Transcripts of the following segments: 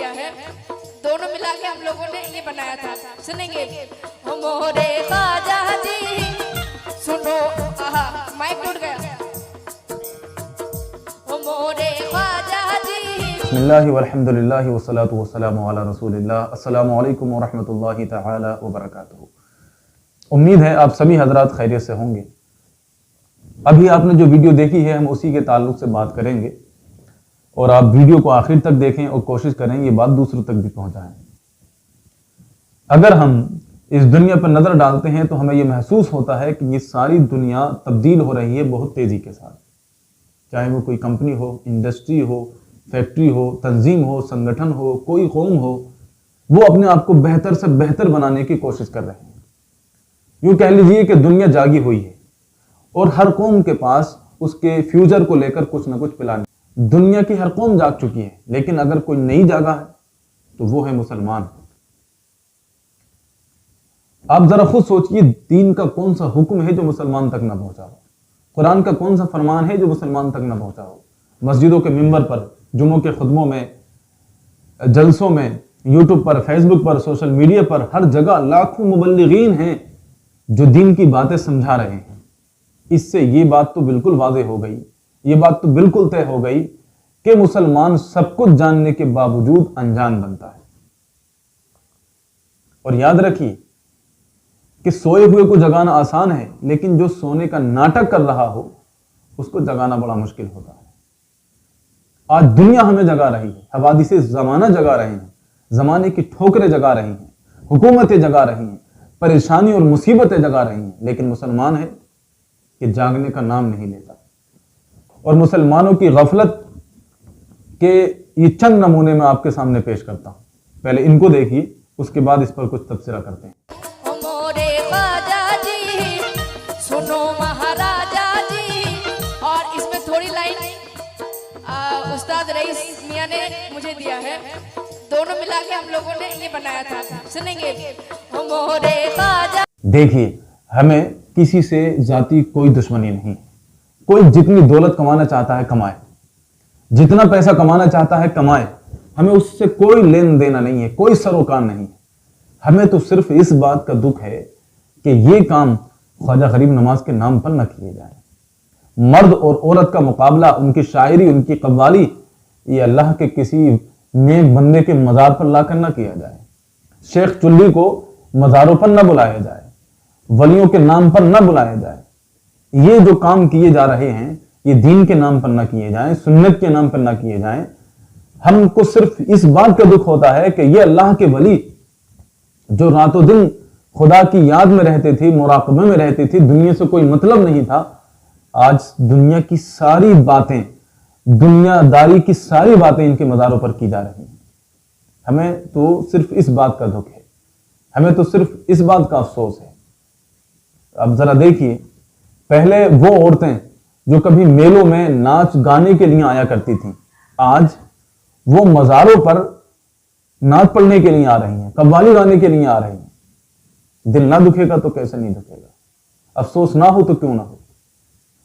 दिया है, दोनों मिला के हम लोगों ने ये बनाया था। सुनेंगे? हो मोरे ख्वाजा जी सुनो, आहा माइक टूट गया। हो मोरे ख्वाजा जी। बिस्मिल्लाहि वल्हम्दुलिल्लाहि वस्सलातु वस्सलामु अला रसूलिल्लाह। अस्सलामु अलैकुम वरहमतुल्लाहि तआला वबरकातुहू। उम्मीद है आप सभी हजरात खैरियत से होंगे। अभी आपने जो वीडियो देखी है हम उसी के ताल्लुक से बात करेंगे और आप वीडियो को आखिर तक देखें और कोशिश करें ये बात दूसरों तक भी पहुंचाएं। अगर हम इस दुनिया पर नजर डालते हैं तो हमें यह महसूस होता है कि ये सारी दुनिया तब्दील हो रही है बहुत तेजी के साथ। चाहे वो कोई कंपनी हो, इंडस्ट्री हो, फैक्ट्री हो, तंजीम हो, संगठन हो, कोई कौम हो, वो अपने आप को बेहतर से बेहतर बनाने की कोशिश कर रहे हैं। यूं कह लीजिए कि दुनिया जागी हुई है और हर कौम के पास उसके फ्यूचर को लेकर कुछ ना कुछ प्लान। दुनिया की हर कौम जाग चुकी है, लेकिन अगर कोई नहीं जागा है तो वो है मुसलमान। आप जरा खुद सोचिए, दीन का कौन सा हुक्म है जो मुसलमान तक ना पहुंचा हो? कुरान का कौन सा फरमान है जो मुसलमान तक ना पहुंचा हो? मस्जिदों के मिंबर पर, जुम्मों के खुतबों में, जलसों में, यूट्यूब पर, फेसबुक पर, सोशल मीडिया पर, हर जगह लाखों मुबल्लिगीन हैं जो दीन की बातें समझा रहे हैं। इससे ये बात तो बिल्कुल वाज़ेह हो गई, ये बात तो बिल्कुल तय हो गई कि मुसलमान सब कुछ जानने के बावजूद अनजान बनता है। और याद रखिए कि सोए हुए को जगाना आसान है, लेकिन जो सोने का नाटक कर रहा हो उसको जगाना बड़ा मुश्किल होता है। आज दुनिया हमें जगा रही है, हवादिसे ज़माना जगा रहे हैं, ज़माने की ठोकरें जगा रही हैं, हुकूमतें जगा रही हैं, परेशानी और मुसीबतें जगा रही हैं, लेकिन मुसलमान है कि जागने का नाम नहीं लेता। और मुसलमानों की गफलत के ये चंद नमूने मैं आपके सामने पेश करता हूं। पहले इनको देखिए, उसके बाद इस पर कुछ तबसरा करते हैं। ओ मोरे ख्वाजा जी सुनो महाराजा जी। और इसमें थोड़ी लाइन उस्ताद रईस मियां ने मुझे दिया है, दोनों मिला के हम लोगों ने ये बनाया था। सुनेंगे? ओ मोरे ख्वाजा। देखिए, हमें किसी से जाती कोई दुश्मनी नहीं। कोई जितनी दौलत कमाना चाहता है कमाए, जितना पैसा कमाना चाहता है कमाए, हमें उससे कोई लेन देना नहीं है, कोई सरोकार नहीं है। हमें तो सिर्फ इस बात का दुख है कि ये काम ख्वाजा गरीब नवाज के नाम पर न किए जाए। मर्द और औरत का मुकाबला, उनकी शायरी, उनकी कव्वाली, ये अल्लाह के किसी नेक बंदे के मज़ार पर लाकर न किया जाए। शेख चुल्ली को मज़ारों पर न बुलाया जाए, वलियों के नाम पर न बुलाया जाए। ये जो काम किए जा रहे हैं ये दीन के नाम पर ना किए जाएं, सुन्नत के नाम पर ना किए जाएं। हमको सिर्फ इस बात का दुख होता है कि ये अल्लाह के वली जो रातों दिन खुदा की याद में रहते थे, मुराकबे में रहते थे, दुनिया से कोई मतलब नहीं था, आज दुनिया की सारी बातें, दुनियादारी की सारी बातें इनके मज़ारों पर की जा रही हैं। हमें तो सिर्फ इस बात का दुख है, हमें तो सिर्फ इस बात का अफसोस है। अब जरा देखिए, पहले वो औरतें जो कभी मेलों में नाच गाने के लिए आया करती थीं, आज वो मज़ारों पर नाच पढ़ने के लिए आ रही हैं, कव्वाली गाने के लिए आ रही हैं। दिल ना दुखेगा तो कैसे नहीं दुखेगा? अफसोस ना हो तो क्यों ना हो?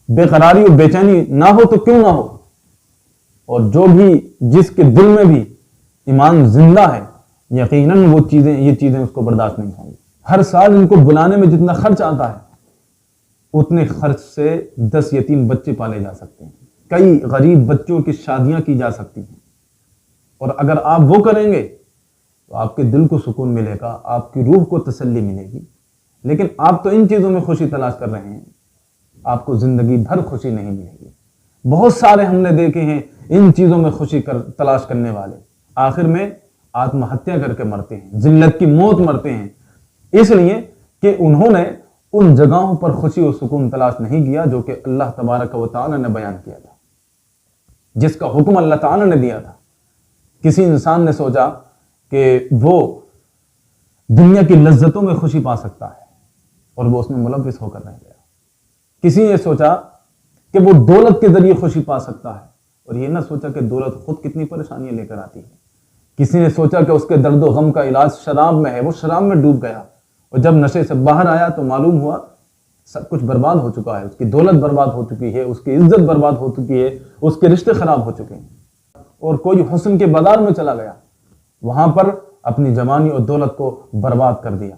बेकरारी और बेचैनी ना हो तो क्यों ना हो? और जो भी जिसके दिल में भी ईमान जिंदा है, यकीनन वो ये चीजें उसको बर्दाश्त नहीं होंगी। हर साल इनको बुलाने में जितना खर्च आता है उतने खर्च से 10 यतीम बच्चे पाले जा सकते हैं, कई गरीब बच्चों की शादियां की जा सकती हैं। और अगर आप वो करेंगे तो आपके दिल को सुकून मिलेगा, आपकी रूह को तसल्ली मिलेगी। लेकिन आप तो इन चीजों में खुशी तलाश कर रहे हैं, आपको जिंदगी भर खुशी नहीं मिलेगी। बहुत सारे हमने देखे हैं इन चीजों में खुशी तलाश करने वाले, आखिर में आत्महत्या करके मरते हैं, जिल्लत की मौत मरते हैं, इसलिए कि उन्होंने उन जगहों पर खुशी और सुकून तलाश नहीं किया जो कि अल्लाह तबारक व तआला ने बयान किया था, जिसका हुक्म अल्लाह ताला ने दिया था। किसी इंसान ने सोचा कि वो दुनिया की लज्जतों में खुशी पा सकता है और वो उसमें मुलव्विस होकर रह गया। किसी ने सोचा कि वो दौलत के जरिए खुशी पा सकता है और ये ना सोचा कि दौलत खुद कितनी परेशानियां लेकर आती है। किसी ने सोचा कि उसके दर्द व गम का इलाज शराब में है, वो शराब में डूब गया और जब नशे से बाहर आया तो मालूम हुआ सब कुछ बर्बाद हो चुका है, उसकी दौलत बर्बाद हो चुकी है, उसकी इज्जत बर्बाद हो चुकी है, उसके रिश्ते खराब हो चुके हैं। और कोई हुस्न के बाजार में चला गया وہاں پر اپنی جوانی اور دولت کو برباد کر دیا۔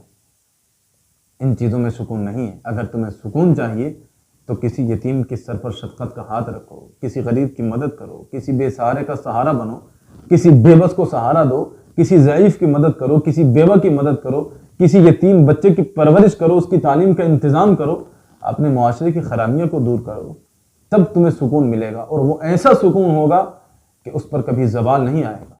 ان چیزوں میں سکون نہیں ہے۔ اگر تمہیں سکون چاہیے تو کسی یتیم کے سر پر شفقت کا ہاتھ رکھو، کسی غریب کی مدد کرو، کسی بے سہارے کا سہارا بنو، کسی بے بس کو سہارا دو، کسی ضعیف کی مدد کرو، کسی بیوہ کی مدد کرو، کسی یتیم بچے کی پرورش کرو، اس کی تعلیم کا انتظام کرو، اپنے معاشرے کی خرابیوں کو دور کرو، تب تمہیں سکون ملے گا، اور وہ ایسا سکون ہوگا کہ اس پر کبھی زوال نہیں آئے گا۔